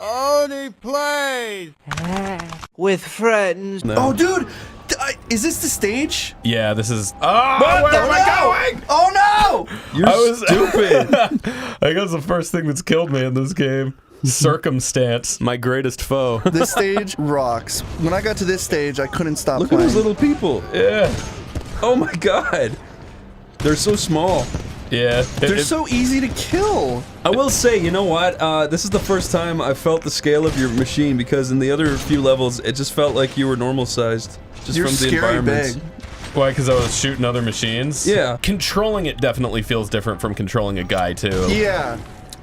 OneyPlays! With friends. No. Oh, dude! Is this the stage? Yeah, this is. Oh, where am I going? Oh no! You're stupid. I think that's the first thing that's killed me in this game. Circumstance, my greatest foe. This stage rocks. When I got to this stage, I couldn't stop Look playing. at those little people. Yeah. Oh my god. They're so small. Yeah. They're so easy to kill. I will say, you know what? This is the first time I felt the scale of your machine, because in the other few levels, it just felt like you were normal sized. Just You're from the scary environments. big. Why? Because I was shooting other machines? Yeah. Controlling it definitely feels different from controlling a guy, too. Yeah.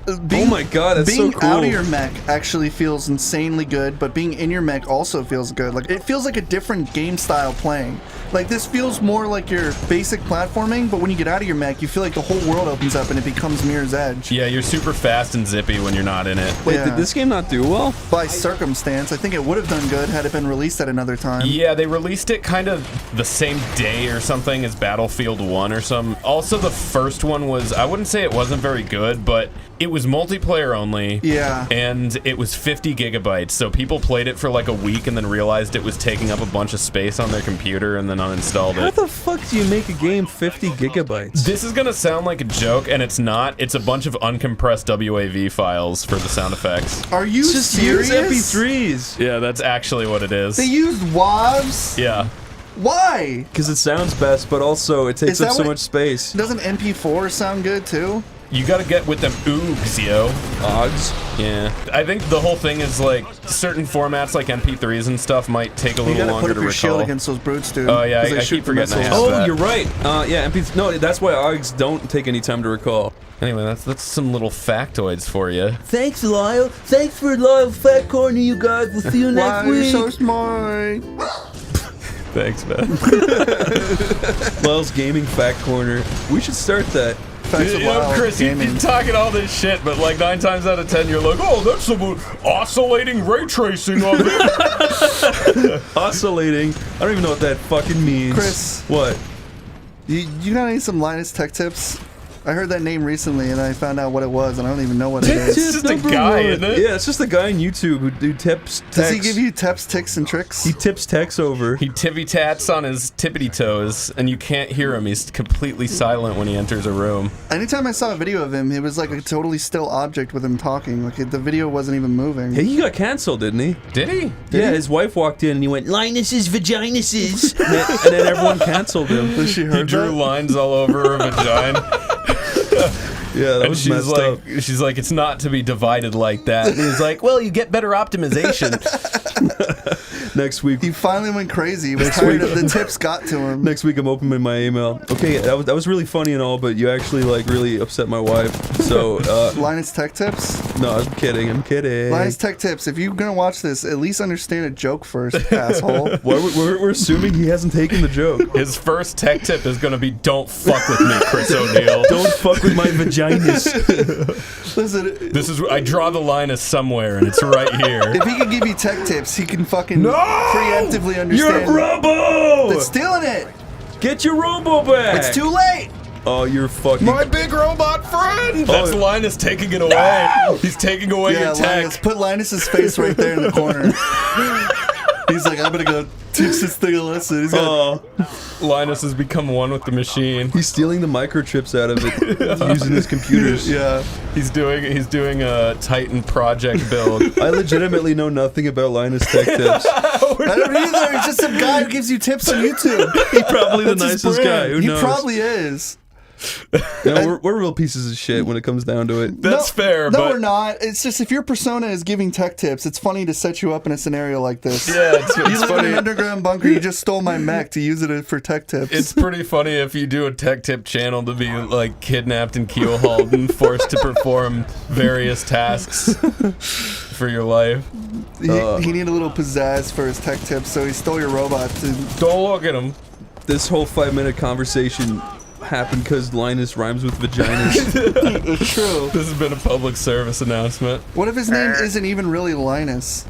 Oh my god, that's so being cool. out of your mech actually feels insanely good, but being in your mech also feels good. Like, it feels like a different game style playing. Like, this feels more like your basic platforming, but when you get out of your mech, you feel like the whole world opens up and it becomes Mirror's Edge. Yeah, you're super fast and zippy when you're not in it. Wait, Yeah. did this game not do well? By circumstance, I think it would have done good had it been released at another time. Yeah, they released it kind of the same day or something as Battlefield 1 or some. Also, the first one was, I wouldn't say it wasn't very good, but it was multiplayer only. Yeah. And it was 50 gigabytes, so people played it for like a week and then realized it was taking up a bunch of space on their computer and then uninstalled How it. the fuck do you make a game 50 gigabytes? This is gonna sound like a joke, and it's not. It's a bunch of uncompressed WAV files for the sound effects. Are you Just serious? use MP3s. Yeah, that's actually what it is. They used WAVs? Yeah. Why? Because it sounds best, but also it takes Is up that so what- much space. Doesn't MP4 sound good too? You gotta get with them oogs, yo. Odds. Yeah. I think the whole thing is like certain formats like MP3s and stuff might take a You little gotta longer put to up your shield recall. against those brutes, dude. Oh, yeah, 'cause they I shoot keep the forgetting I missiles. have Oh, that. you're right. Yeah, MP3. No, that's why OGs don't take any time to recall. Anyway, that's some little factoids for you. Thanks, Lyle. Thanks for Lyle Fat Corner, you guys. We'll see you next Wow, week. you're so smart. Thanks, man. Lyle's Gaming Fact Corner. We should start that. Facts of You know, Lyle Chris, you're gaming. talking all this shit, but like 9 times out of 10, you're like, oh, that's some oscillating ray tracing on there. Oscillating. I don't even know what that fucking means. Chris. What? You got some Linus Tech tips? I heard that name recently and I found out what it was and I don't even know what it It's is. just a guy, isn't it? Yeah, it's just a guy on YouTube who tips Does techs. he give you tips, ticks, and tricks? He tips techs over. He tippy-tats on his tippity-toes, and you can't hear him. He's completely silent when he enters a room. Anytime I saw a video of him, it was like a totally still object with him talking. Like the video wasn't even moving. Hey, he got canceled, didn't he? Did he? Yeah, his wife walked in and he went, Linus's vaginuses. and then everyone canceled him. Does she He heard drew that? lines all over her vagina. Yeah, that And was she's messed like, up. she's like, it's not to be divided like that. And he's like, well, you get better optimization. Next week. He finally went crazy. He was tired of the tips got to him. Next week I'm opening my email. Okay, that was really funny and all, but you actually like really upset my wife. So Linus Tech tips? no, I'm kidding. I'm kidding. Linus Tech tips. If you're gonna watch this, at least understand a joke first, asshole. We're assuming he hasn't taken the joke. His first tech tip is going to be, don't fuck with me, Chris O'Neill. Don't fuck with my vaginas. Listen, This is, I draw the line as somewhere, and it's right here. if he can give you tech tips, he can fucking preemptively You're understand. a robo! That's stealing it. Get your robo back! It's too late. Oh, you're fucking... My big robot friend! That's Linus taking it away. He's taking away Yeah, your tech. Linus, put Linus's face right there in the corner. He's like, I'm gonna go teach this thing a lesson. He's got Linus has become one with the machine. He's stealing the microchips out of it using his computers. yeah. He's doing a Titan project build. I legitimately know nothing about Linus Tech tips. I don't either. He's just some guy who gives you tips on YouTube. He's probably the That's his nicest guy. brand. Who He knows? probably is. No, we're real pieces of shit when it comes down to it. That's fair, No, but we're not. It's just if your persona is giving tech tips, it's funny to set you up in a scenario like this. yeah, it's You live in funny. an underground bunker. You just stole my mech to use it for tech tips. It's pretty funny if you do a tech tip channel to be like kidnapped and keelhauled and forced to perform various tasks for your life. he needed a little pizzazz for his tech tips, so he stole your robot. Don't look at him. This whole 5-minute conversation happened because Linus rhymes with vaginas. It's true. This has been a public service announcement. What if his name isn't even really Linus?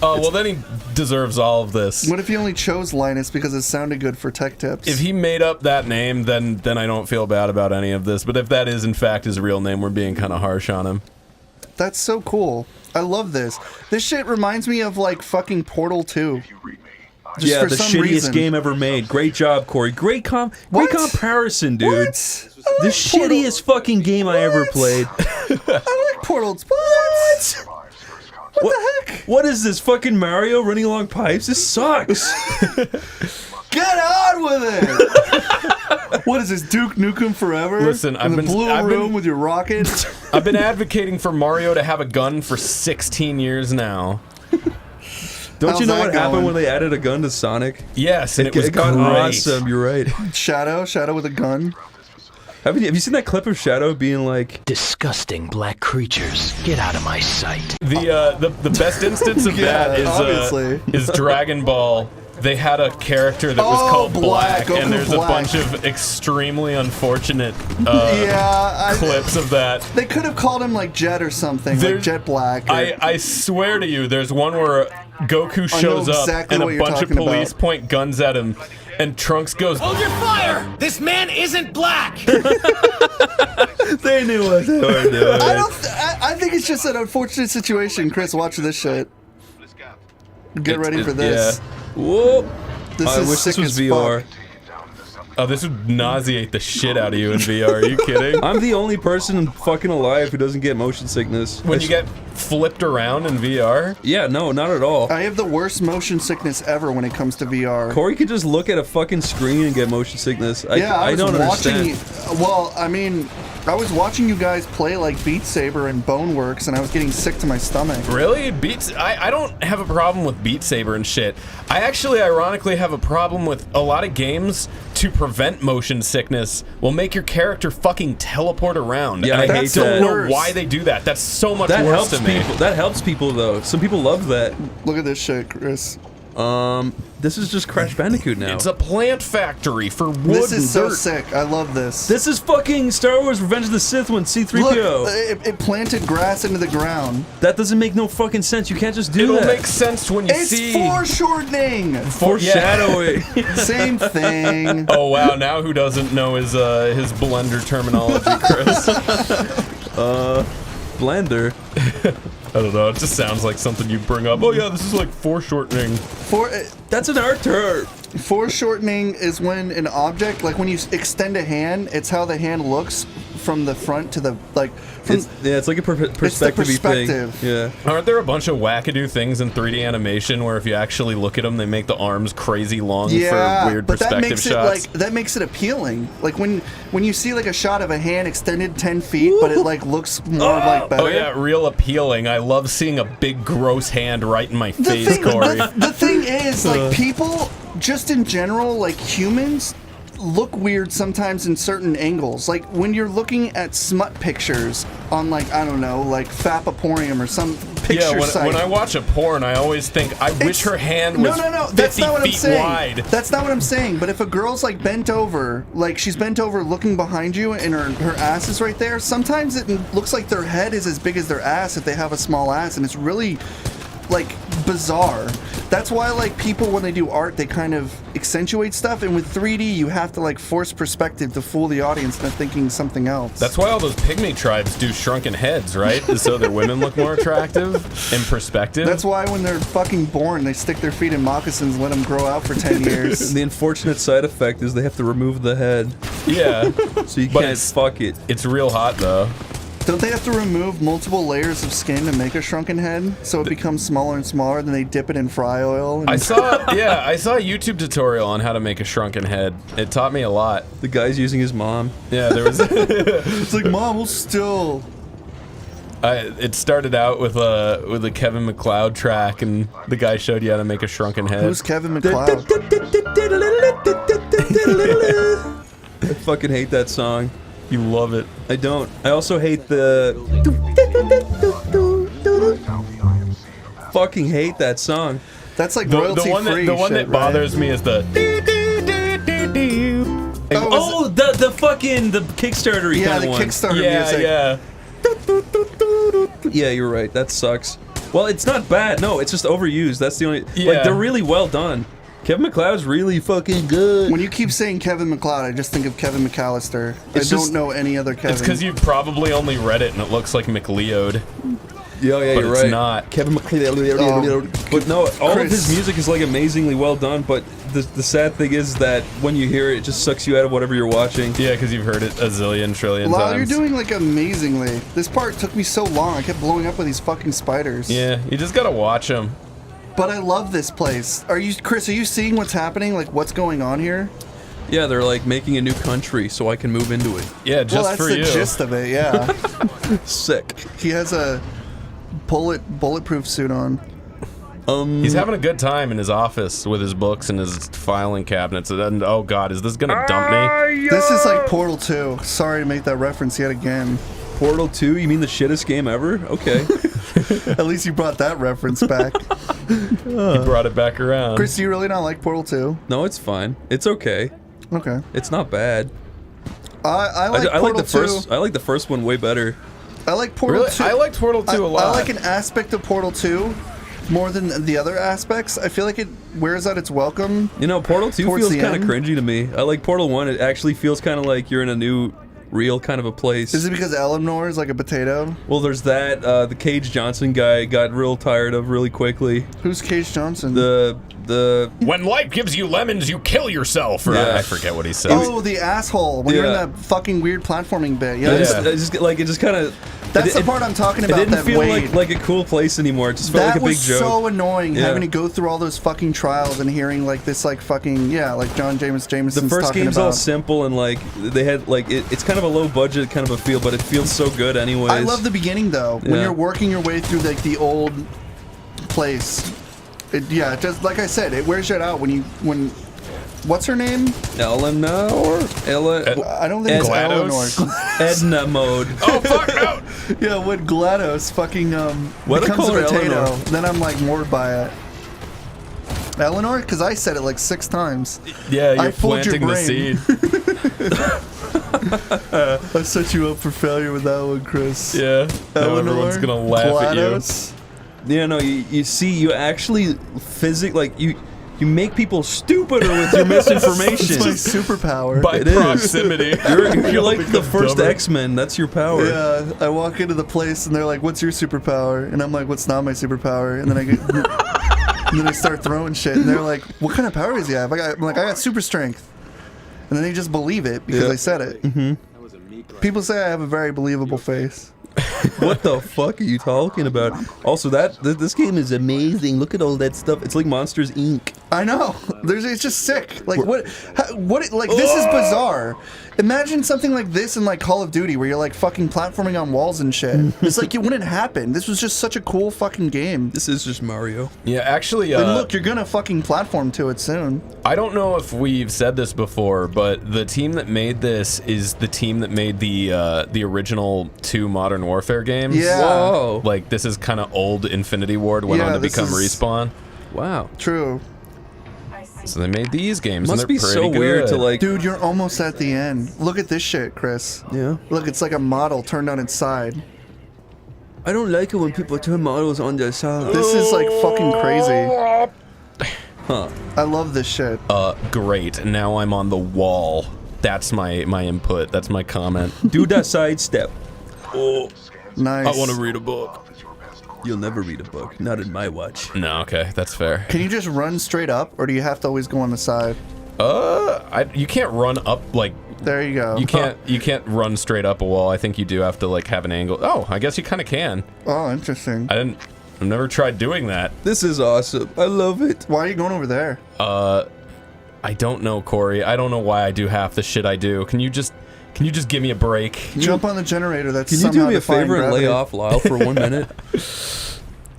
Oh, well then he deserves all of this. What if he only chose Linus because it sounded good for tech tips? If he made up that name, then I don't feel bad about any of this. But if that is in fact his real name, we're being kind of harsh on him. That's so cool. I love this. This shit reminds me of like fucking Portal 2. Just Yeah, for the some shittiest reason. game ever made. Great job, Corey. Great comparison, dude. What? I The like shittiest fucking game I ever played. I like Portal. What? What the heck? What is this, fucking Mario running along pipes? This sucks. Get on with it! What is this, Duke Nukem Forever? Listen, in the blue room with your rocket. I've been advocating for Mario to have a gun for 16 years now. Don't How's you know that what happened going? when they added a gun to Sonic? Yes, and it was got great. awesome. You're right. Shadow with a gun. Have you seen that clip of Shadow being like, Disgusting black creatures, get out of my sight. The best instance of Yeah, that obviously. is Dragon Ball. They had a character that was Oh, called Black, Black, and Goku there's Black. a bunch of extremely unfortunate clips of that. They could have called him like Jet or something, There- like Jet Black. Or, I swear to you, there's one where Goku shows up exactly and what a you're bunch of talking police about. point guns at him, and Trunks goes, Hold your fire! This man isn't black! they knew what they were doing. I think it's just an unfortunate situation. Chris, watch this shit. Get ready for this. Yeah. Whoop. This I is wish sick this was as VR. fuck. oh, this would nauseate the shit out of you in VR. Are you kidding? I'm the only person fucking alive who doesn't get motion sickness. When you get flipped around in VR? Yeah, no, not at all. I have the worst motion sickness ever when it comes to VR. Corey could just look at a fucking screen and get motion sickness. I was don't watching. understand. Well, I mean, I was watching you guys play like Beat Saber and Boneworks, and I was getting sick to my stomach. Really? I don't have a problem with Beat Saber and shit. I actually ironically have a problem with a lot of games to prevent motion sickness will make your character fucking teleport around. Yeah, and I I hate don't that. know why they do that. That's so much That worse helps to me. people. That helps people though. Some people love that. Look at this shit, Chris. This is just Crash Bandicoot now. It's a plant factory for wood This and is so dirt. sick. I love this. This is fucking Star Wars Revenge of the Sith when C-3PO. Look, it planted grass into the ground. That doesn't make no fucking sense. You can't just do It'll that. make sense when you It's see. foreshortening. Foreshadowing. Same thing. Oh wow! Now who doesn't know his Blender terminology, Chris? Blender. I don't know. It just sounds like something you bring up. Oh yeah, this is like foreshortening. That's an art term. Foreshortening is when an object, like when you extend a hand, it's how the hand looks from the front to the It's like a perspective-y thing. perspective. Yeah. Aren't there a bunch of wackadoo things in 3D animation where if you actually look at them, they make the arms crazy long Yeah, for weird but that perspective makes shots? it like that makes it appealing. Like when you see like a shot of a hand extended 10 feet, but it like looks more like better. Oh yeah, real appealing. I love seeing a big gross hand right in my face, Corey. The thing is, like, people, just in general, like, humans look weird sometimes in certain angles. Like, when you're looking at smut pictures on, like, I don't know, like, Fapaporium or some picture Yeah, site. when I watch a porn, I always think, I wish her hand was no, 50 that's not what I'm feet saying. wide. That's not what I'm saying. But if a girl's like bent over, like she's bent over looking behind you and her ass is right there, sometimes it looks like their head is as big as their ass if they have a small ass, and it's really like bizarre. That's why like people when they do art, they kind of accentuate stuff, and with 3D you have to like force perspective to fool the audience into thinking something else. That's why all those pygmy tribes do shrunken heads, right? So their women look more attractive in perspective. That's why when they're fucking born, they stick their feet in moccasins and let them grow out for 10 years. The unfortunate side effect is they have to remove the head, Yeah. so you But can't it's- fuck it. It's real hot though. Don't they have to remove multiple layers of skin to make a shrunken head so it becomes smaller and smaller, then they dip it in fry oil? And I saw a YouTube tutorial on how to make a shrunken head. It taught me a lot. The guy's using his mom. Yeah, there was. it's like, Mom, we'll still... It started out with a Kevin MacLeod track, and the guy showed you how to make a shrunken head. Who's Kevin MacLeod? I fucking hate that song. You love it. I don't. I also hate the... Fucking hate that song. That's like The royalty one free. that bothers me is the. Oh, the fucking the Kickstarter Yeah, kind the of one. Kickstarter Yeah, music. yeah. Yeah, you're right. That sucks. Well, it's not bad. No, it's just overused. That's the only. Yeah. Like they're really well done. Kevin MacLeod's really fucking good. When you keep saying Kevin MacLeod, I just think of Kevin McAllister. It's I don't just- know any other Kevin. It's because you've probably only read it and it looks like McLeod. Yeah, but you're it's right. not. Kevin But no, all of his music is like amazingly well done. But the sad thing is that when you hear it, it just sucks you out of whatever you're watching. Yeah, because you've heard it a zillion trillion Wow, times. you're doing like amazingly. This part took me so long. I kept blowing up with these fucking spiders. Yeah, you just gotta watch them. But I love this place. Chris, are you seeing what's happening? Like, what's going on here? Yeah, they're like making a new country so I can move into it. Yeah, just Well, that's for the you. gist of it, yeah. Sick. He has a bulletproof suit on. He's having a good time in his office with his books and his filing cabinets. And oh god, is this gonna dump me? This is like Portal 2. Sorry to make that reference yet again. Portal 2? You mean the shittest game ever? Okay. At least you brought that reference back. He brought it back around. Chris, do you really not like Portal 2? No, it's fine. It's okay. Okay. It's not bad. I like I Portal like the 2. first. I like the first one way better. I like Portal Really? 2. I liked Portal 2 a lot. I like an aspect of Portal 2 more than the other aspects. I feel like it wears out its welcome. You know, Portal 2 Towards feels the kind of end? cringy to me. I like Portal 1. It actually feels kind of like you're in a new, real kind of a place. Is it because Eleanor is like a potato? Well, there's that. The Cage Johnson guy got real tired of really quickly. Who's Cage Johnson? The When life gives you lemons, you kill yourself. Or Yeah. I forget what he said. Oh, the asshole. When you're in Yeah. that fucking weird platforming bit. Yeah. it just kind of. That's the part I'm talking It about. didn't that feel Wade. like a cool place anymore. It just felt That like a big was joke. so annoying Yeah. having to go through all those fucking trials and hearing like this like fucking like John Jameson's The first talking game's about. all simple and like they had like it's kind of a low budget kind of a feel, but it feels so good anyways. I love the beginning though. When Yeah. you're working your way through like the old place. It just like I said, it wears it out when what's her name? Eleanor, I don't think it's GLaDOS? Eleanor. Edna mode. Oh fuck no! Yeah, when GLaDOS fucking Why do I becomes call a her potato, Eleanor? then I'm like moored by it. Eleanor? Because I said it like 6 times. Yeah, you're I fooled your planting the brain. seed. I set you up for failure with that one, Chris. Yeah. Now Eleanor, everyone's gonna laugh at you. GLaDOS. Yeah, no, you see, you actually you make people stupider with your misinformation. It's my superpower. By It is. proximity. You're like the Become first dumber. X-Men. That's your power. Yeah, I walk into the place and they're like, "What's your superpower?" And I'm like, "What's not my superpower?" And then and then I start throwing shit, and they're like, "What kind of power does he have?" I'm like, "I got super strength," and then they just believe it because Yeah. I said it. Mm-hmm. People say I have a very believable face. What the fuck are you talking about? Also, this game is amazing. Look at all that stuff. It's like Monsters Inc. I know. It's just sick. Like what? Like this is bizarre. Imagine something like this in like Call of Duty, where you're like fucking platforming on walls and shit. It's like it wouldn't happen. This was just such a cool fucking game. This is just Mario. Yeah, actually, And look, you're gonna fucking platform to it soon. I don't know if we've said this before, but the team that made this is the team that made the original 2 Modern Warfare games. Yeah. Whoa. Like, this is kind of old Infinity Ward went Yeah, on to this become is- Respawn. Wow. True. So they made these games, Must and be they're so pretty weird good. to like. Dude, you're almost at the end. Look at this shit, Chris. Yeah. Look, it's like a model turned on its side. I don't like it when people turn models on their side. This is like fucking crazy. Huh. I love this shit. Great. Now I'm on the wall. That's my input. That's my comment. Do that sidestep. Nice. I want to read a book. You'll never read a book. Not in my watch. No, okay, that's fair. Can you just run straight up, or do you have to always go on the side? You can't run up like There you go. you can't run straight up a wall. I think you do have to like have an angle. Oh, I guess you kind of can. Oh, interesting. I've never tried doing that. This is awesome. I love it. Why are you going over there? I don't know, Corey. I don't know why I do half the shit I do. Can you just give me a break? Jump on the generator. That's Can you somehow do me a defying favor and lay gravity. off Lyle for 1 minute?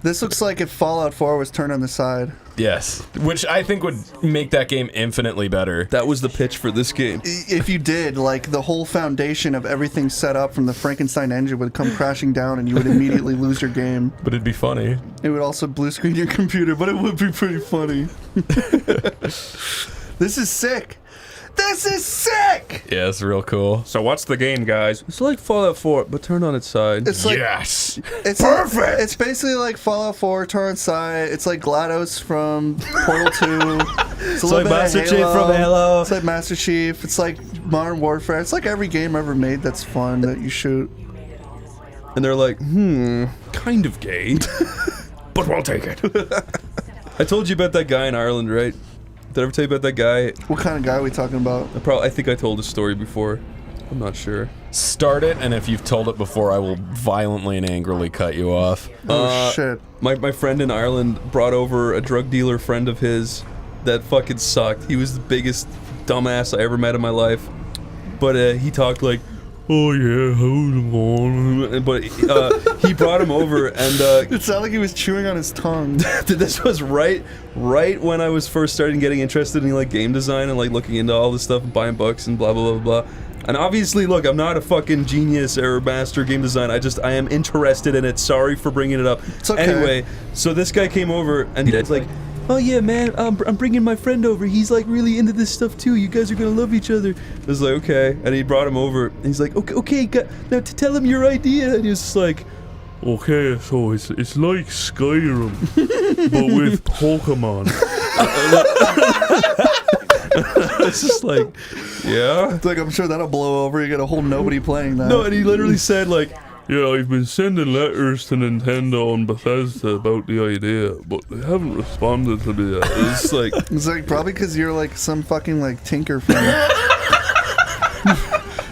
This looks like if Fallout 4 was turned on the side. Yes, which I think would make that game infinitely better. That was the pitch for this game. If you did, like, the whole foundation of everything set up from the Frankenstein engine would come crashing down and you would immediately lose your game. But it'd be funny. It would also blue screen your computer, but it would be pretty funny. This is sick. This is sick! Yeah, it's real cool. So what's the game, guys? It's like Fallout 4, but turned on its side. It's like Yes. it's perfect. It's basically like Fallout 4 turn side. It's like GLaDOS from Portal 2. It's a little like bit Master of Chief from Halo. It's like Master Chief. It's like Modern Warfare. It's like every game ever made that's fun that you shoot. and they're like, kind of gay, but we'll take it. I told you about that guy in Ireland, right? Did I ever tell you about that guy? What kind of guy are we talking about? I think I told his story before. I'm not sure. Start it, and if you've told it before, I will violently and angrily cut you off. Oh shit. My friend in Ireland brought over a drug dealer friend of his that fucking sucked. He was the biggest dumbass I ever met in my life. But he talked like, oh yeah, how's it going? But he brought him over, and It sounded like he was chewing on his tongue. this was right when I was first starting getting interested in like game design and like looking into all this stuff and buying books and blah blah blah blah. And obviously, look, I'm not a fucking genius or master game design. I am interested in it. Sorry for bringing it up. It's okay. Anyway, so this guy came over and he's like, oh yeah, man, I'm bringing my friend over. He's like really into this stuff too. You guys are gonna love each other. I was like, okay. And he brought him over and he's like, okay, now to tell him your idea. And he was just like, okay, so it's like Skyrim, but with Pokemon. It's just like, yeah. It's like, I'm sure that'll blow over. You got a whole nobody playing that. No, and he literally said like, yeah, I've been sending letters to Nintendo and Bethesda about the idea, but they haven't responded to me yet. It's like probably because you're like some fucking like tinker from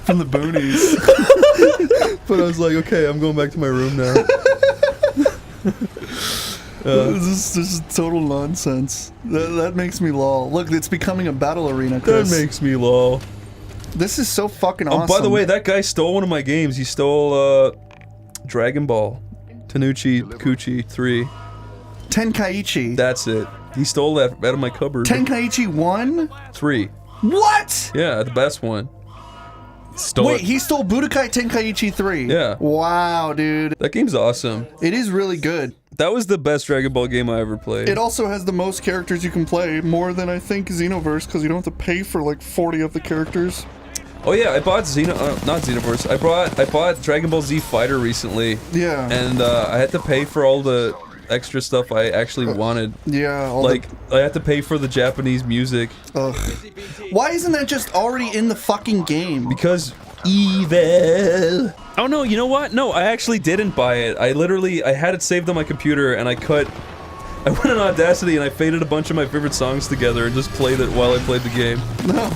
from the boonies. But I was like, okay, I'm going back to my room now. This is total nonsense. That makes me lol. Look, it's becoming a battle arena, Chris. That makes me lol. This is so fucking awesome. Oh, by the way, that guy stole one of my games. He stole Dragon Ball Tanuchi Kuchi 3. Tenkaichi. That's it. He stole that out of my cupboard. Tenkaichi 1? 3. What? Yeah, the best one. Wait, he stole Budokai Tenkaichi 3? Yeah. Wow, dude. That game's awesome. It is really good. That was the best Dragon Ball game I ever played. It also has the most characters you can play, more than I think Xenoverse, because you don't have to pay for like 40 of the characters. Oh yeah, I bought not Xenoverse. I bought Dragon Ball Z Fighter recently. Yeah. And I had to pay for all the extra stuff I actually wanted. Yeah. I had to pay for the Japanese music. Ugh. Why isn't that just already in the fucking game? Because evil. Oh no, you know what? No, I actually didn't buy it. I had it saved on my computer and I went on Audacity and I faded a bunch of my favorite songs together and just played it while I played the game. No.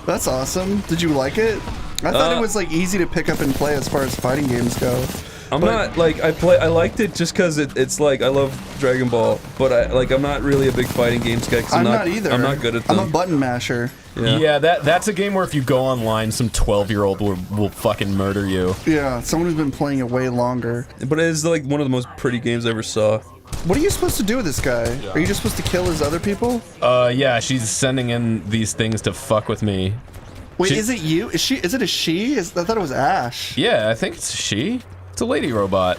That's awesome. Did you like it? I thought it was like easy to pick up and play as far as fighting games go. I'm not like I liked it just because it's like I love Dragon Ball, but I'm not really a big fighting games guy. I'm not either. I'm not good at them. I'm a button masher. Yeah, that's a game where if you go online, some 12-year-old will fucking murder you. Yeah, someone who's been playing it way longer. But it is like one of the most pretty games I ever saw. What are you supposed to do with this guy? Are you just supposed to kill his other people? Yeah, she's sending in these things to fuck with me. Wait, is it you? Is it a she? I thought it was Ash. Yeah, I think it's she. It's a lady robot.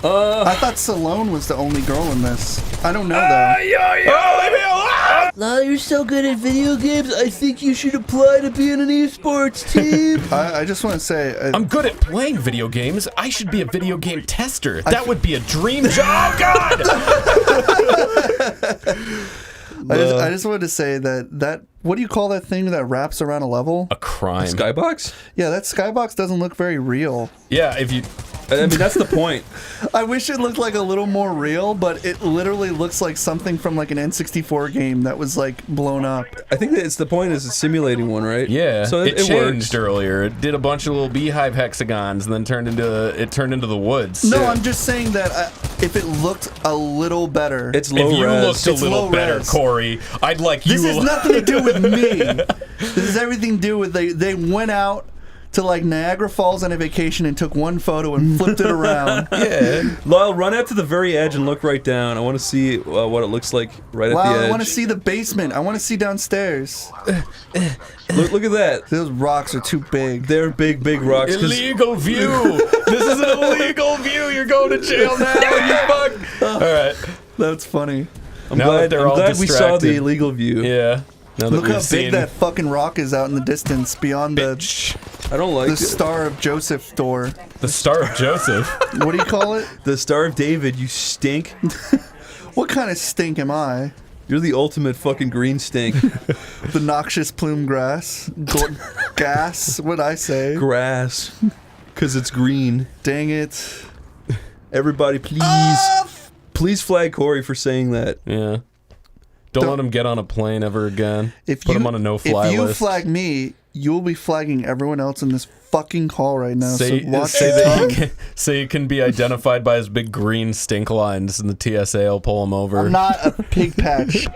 I thought Salone was the only girl in this. I don't know though. Leave me alone! Lol, you're so good at video games, I think you should apply to be in an esports team. I just want to say... I'm good at playing video games. I should be a video game tester. That would be a dream job. Oh, God! I just wanted to say that what do you call that thing that wraps around a level? A crime. Skybox? Yeah, that skybox doesn't look very real. Yeah, if you... I mean, that's the point. I wish it looked like a little more real, but it literally looks like something from like an N64 game that was like blown up. I think that it's the point is it's simulating one, right? Yeah, so it changed works. earlier. It did a bunch of little beehive hexagons and then turned into the woods. No, I'm just saying that if it looked a little better. It's low If you res. looked a It's little low better, res. Corey, I'd like you. This has nothing to do with me. This has everything to do with they went out to like Niagara Falls on a vacation and took one photo and flipped it around. Yeah. Lyle, run out to the very edge and look right down. I want to see what it looks like right Wow, at the edge. I want to see the basement. I want to see downstairs. Look at that. Those rocks are too big. They're big rocks. Illegal view. This is an illegal view. You're going to jail now. You fuck. All right. That's funny. I'm glad we saw the distracted. illegal view. Yeah. Now that Look we've how seen big that fucking rock is out in the distance beyond I don't like the it. Star of Joseph door. the Star of Joseph. What do you call it? The Star of David, you stink. What kind of stink am I? You're the ultimate fucking green stink. The noxious plume grass. Gas, what'd I say? Grass. Because it's green. Dang it. Everybody, please. Please flag Corey for saying that. Yeah. Don't let him get on a plane ever again. Put him on a no-fly list. If you flag me, you'll be flagging everyone else in this fucking call right now. Say, so watch say your that tongue. he can be identified by his big green stink lines, and the TSA will pull him over. I'm not a pig patch.